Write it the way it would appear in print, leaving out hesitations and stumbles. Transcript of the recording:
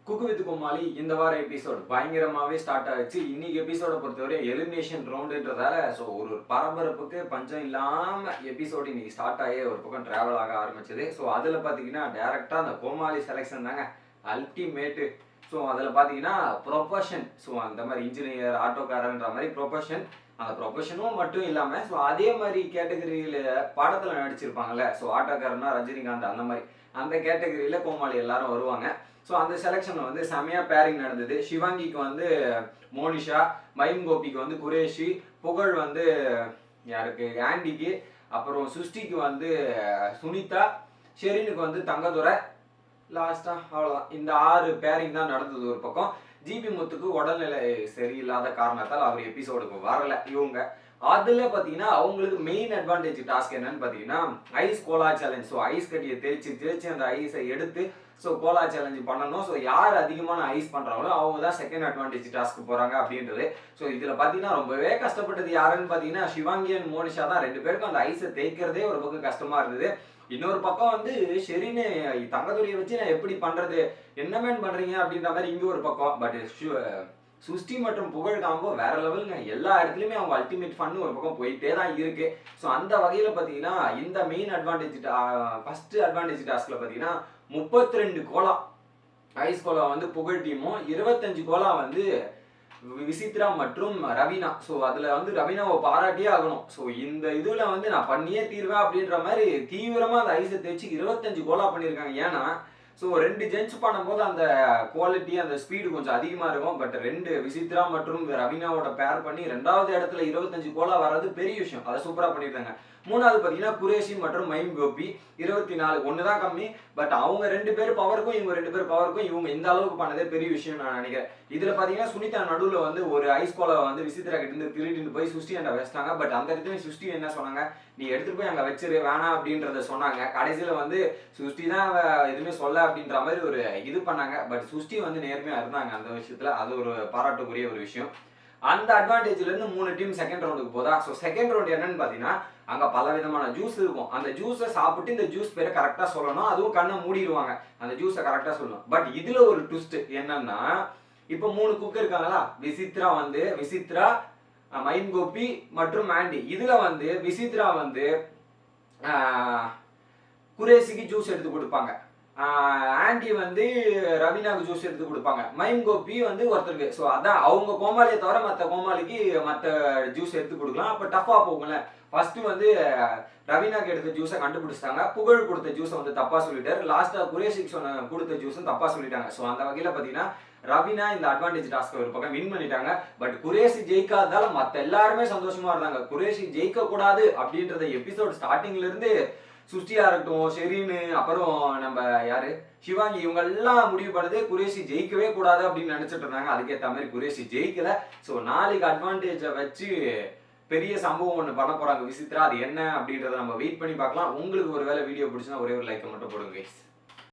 Cook with கோமாளி இந்த வார episode பயங்கரமாவே start ஆச்சு. இன்னைக்கு எபிசோட பொறுத்தவரை எலிமினேஷன் ரவுண்டுன்றதால ஸோ ஒரு பரபரப்புக்கு பஞ்சம் இல்லாம எபிசோட் இன்னைக்கு ஸ்டார்ட் ஆகி ஒரு பக்கம் டிராவல் ஆக ஆரம்பிச்சது. ஸோ அதில் பார்த்தீங்கன்னா டேரக்டா அந்த கோமாளி செலெக்ஷன் தாங்க அல்டிமேட்டு. ஸோ அதில் பார்த்தீங்கன்னா ப்ரொஃபஷன், ஸோ அந்த மாதிரி இன்ஜினியர் ஆட்டோக்காரன்ற மாதிரி ப்ரொஃபஷன், அந்த ப்ரொஃபஷனும் மட்டும் இல்லாமல் ஸோ அதே மாதிரி கேட்டகரியில் படத்தில் நடிச்சிருப்பாங்கல்ல, ஸோ ஆட்டோக்காரனா ரஜினிகாந்த் அந்த மாதிரி அந்த கேட்டகரியில் கோமாளி எல்லாரும் வருவாங்க. ஸோ அந்த செலெக்ஷனில் வந்து செமையாக பேரிங் நடந்தது. சிவாங்கிக்கு வந்து மோனிஷா, மைம் கோபிக்கு வந்து குரேஷி, புகழ் வந்து யாருக்கு ஆண்டிக்கு, அப்புறம் சுஷ்டிக்கு வந்து சுனிதா, ஷெரினுக்கு வந்து தங்கதுரை, லாஸ்டா அவ்வளோதான். இந்த 6 பேரிங் தான் நடந்தது ஒரு பக்கம். ஜிபி முத்துக்கு உடல்நிலை சரியில்லாத காரணத்தால் அவர் எபிசோடுக்கு வரல இவங்க. அதில் பார்த்தீங்கன்னா அவங்களுக்கு மெயின் அட்வான்டேஜ் டாஸ்க் என்னன்னு பார்த்தீங்கன்னா ice cola challenge. So ice கட்டியை தேய்ச்சி அந்த ஐஸை எடுத்து ஸோ கோலா சேலஞ்ச் பண்ணணும். ஸோ யார் அதிகமான ஐஸ் பண்ணுறாங்களோ அவங்க தான் செகண்ட் அட்வான்டேஜ் டாஸ்க்கு போகிறாங்க அப்படின்றது. ஸோ இதில் பார்த்தீங்கன்னா ரொம்பவே கஷ்டப்பட்டது யாருன்னு பார்த்தீங்கன்னா சிவாங்கி அண்ட் மோனிஷா தான். 2 பேருக்கும் அந்த ஐஸை தேய்க்கிறதே ஒரு பக்கம் கஷ்டமாக இருந்தது. இன்னொரு பக்கம் வந்து ஷெரினு தங்கதுரையை வச்சு நான் எப்படி பண்ணுறது, என்ன மேன் பண்ணுறீங்க அப்படின்ற மாதிரி இங்கே ஒரு பக்கம். பட் சுஷ்டி மற்றும் புகழ் காம்போ வேற லெவலுங்க. எல்லா இடத்துலையுமே அவங்க அல்டிமேட் ஃபன்னு ஒரு பக்கம் போயிட்டே தான் இருக்கு. ஸோ அந்த வகையில் பார்த்தீங்கன்னா இந்த மெயின் அட்வான்டேஜ் ஃபர்ஸ்ட் அட்வான்டேஜ் டாஸ்கில் பார்த்தீங்கன்னா 32 கோலா ஐஸ் கோலா வந்து புகழ் டீமும், 25 கோலா வந்து விசித்ரா மற்றும் ரவீனா. ஸோ அதில் வந்து ரவீனாவை பாராட்டியே ஆகணும். ஸோ இந்த இதில் வந்து நான் பண்ணியே தீர்வேன் அப்படின்ற மாதிரி தீவிரமாக அந்த ஐஸை தேய்ச்சி 25 கோலா பண்ணியிருக்காங்க. ஏன்னா ஸோ 2 ஜென்ஸ் பண்ணும்போது அந்த குவாலிட்டி அந்த ஸ்பீடு கொஞ்சம் அதிகமாக இருக்கும். பட் 2 விசித்ரா மற்றும் ரவீனாவோட பேர் பண்ணி 2வது இடத்துல 25 கோலா வர்றது பெரிய விஷயம். அதை சூப்பராக பண்ணியிருந்தாங்க. 3வது பார்த்தீங்கன்னா குரேஷி மற்றும் மைம் கோபி 24, ஒன்று தான் கம்மி. பட் அவங்க 2 பேர் பவருக்கும் இவங்க 2 பேர் பவருக்கும் இவங்க இந்த அளவுக்கு பண்ணதே பெரிய விஷயம் நான் நினைக்கிறேன். இதில் பார்த்தீங்கன்னா சுனிதா நடுவில் வந்து ஒரு ஐஸ் கோலா வந்து விசித்ரா கிட்ட இருந்து திருடிட்டு போய் சுஷ்டி அண்டை வச்சிட்டாங்க. பட் அந்த இடத்துல சுஷ்டி என்ன சொன்னாங்க, நீ எடுத்துட்டு போய் அங்கே வச்சிரு வேணாம் அப்படின்றத சொன்னாங்க. கடைசியில் வந்து சுஷ்டி தான் எதுவுமே சொல்ல அப்படின்ற மாதிரி ஒரு இது பண்ணாங்க. பட் சுஷ்டி வந்து நேர்மையாக இருந்தாங்க அந்த விஷயத்தில். அது ஒரு பாராட்டுக்குரிய ஒரு விஷயம். அந்த அட்வான்டேஜ்லேருந்து 3 டீம் செகண்ட் ரவுண்டுக்கு போதா. ஸோ செகண்ட் ரவுண்ட் என்னன்னு பார்த்தீங்கன்னா அங்கே பல விதமான ஜூஸ் இருக்கும். அந்த ஜூஸை சாப்பிட்டு இந்த ஜூஸ் பேரை கரெக்டாக சொல்லணும். அதுவும் கண்ணை மூடிடுவாங்க, அந்த ஜூஸை கரெக்டாக சொல்லணும். பட் இதில் ஒரு ட்விஸ்ட் என்னன்னா, இப்போ 3 குக் இருக்காங்களா, விசித்ரா மைம் கோபி மற்றும் ஆண்டி. இதில் வந்து விசித்ரா வந்து குரேசிக்கு ஜூஸ் எடுத்து கொடுப்பாங்க, ஆண்டி வந்து ரவீனாவுக்கு ஜூஸ் எடுத்து கொடுப்பாங்க, மைம் கோபி வந்து ஒருத்தருக்கு. ஸோ அதான் அவங்க கோமாளியை தவிர மற்ற கோமாளிக்கு மற்ற ஜூஸ் எடுத்து கொடுக்கலாம். அப்போ டஃப்பாக போகல. ஃபர்ஸ்ட் வந்து ரவீனாக்கு எடுத்த ஜூஸை கண்டுபிடிச்சிட்டாங்க, புகழ் கொடுத்த ஜூஸை வந்து தப்பா சொல்லிட்டாரு, லாஸ்ட்டாக குரேஷிக்கு கொடுத்த ஜூஸும் தப்பா சொல்லிட்டாங்க. ஸோ அந்த வகையில் பார்த்தீங்கன்னா ரவீனா இந்த அட்வான்டேஜ் டாஸ்க் ஒரு பக்கம் வின் பண்ணிட்டாங்க. பட் குரேஷி ஜெயிக்காததால மற்ற எல்லாருமே சந்தோஷமா இருந்தாங்க. குரேஷி ஜெயிக்க கூடாது அப்படின்றத எபிசோட் ஸ்டார்டிங்ல இருந்து சுஷ்டியா இருக்கட்டும், ஷெரீனு, அப்புறம் நம்ம யாரு சிவாங்கி, இவங்க எல்லாம் முடிவு பண்ணது குரேஷி ஜெயிக்கவே கூடாது அப்படின்னு நினைச்சிட்டு இருந்தாங்க. அதுக்கேற்ற மாதிரி குரேஷி ஜெயிக்கல. ஸோ நாளைக்கு அட்வான்டேஜை வச்சு பெரிய சம்பவம் ஒன்று பண்ண போறாங்க விசித்ரா. அது என்ன அப்படின்றத நம்ம வெயிட் பண்ணி பார்க்கலாம். உங்களுக்கு ஒரு வேளை வீடியோ பிடிச்சுன்னா ஒரே ஒரு லைக்கை மட்டும் போடுங்க கைஸ்.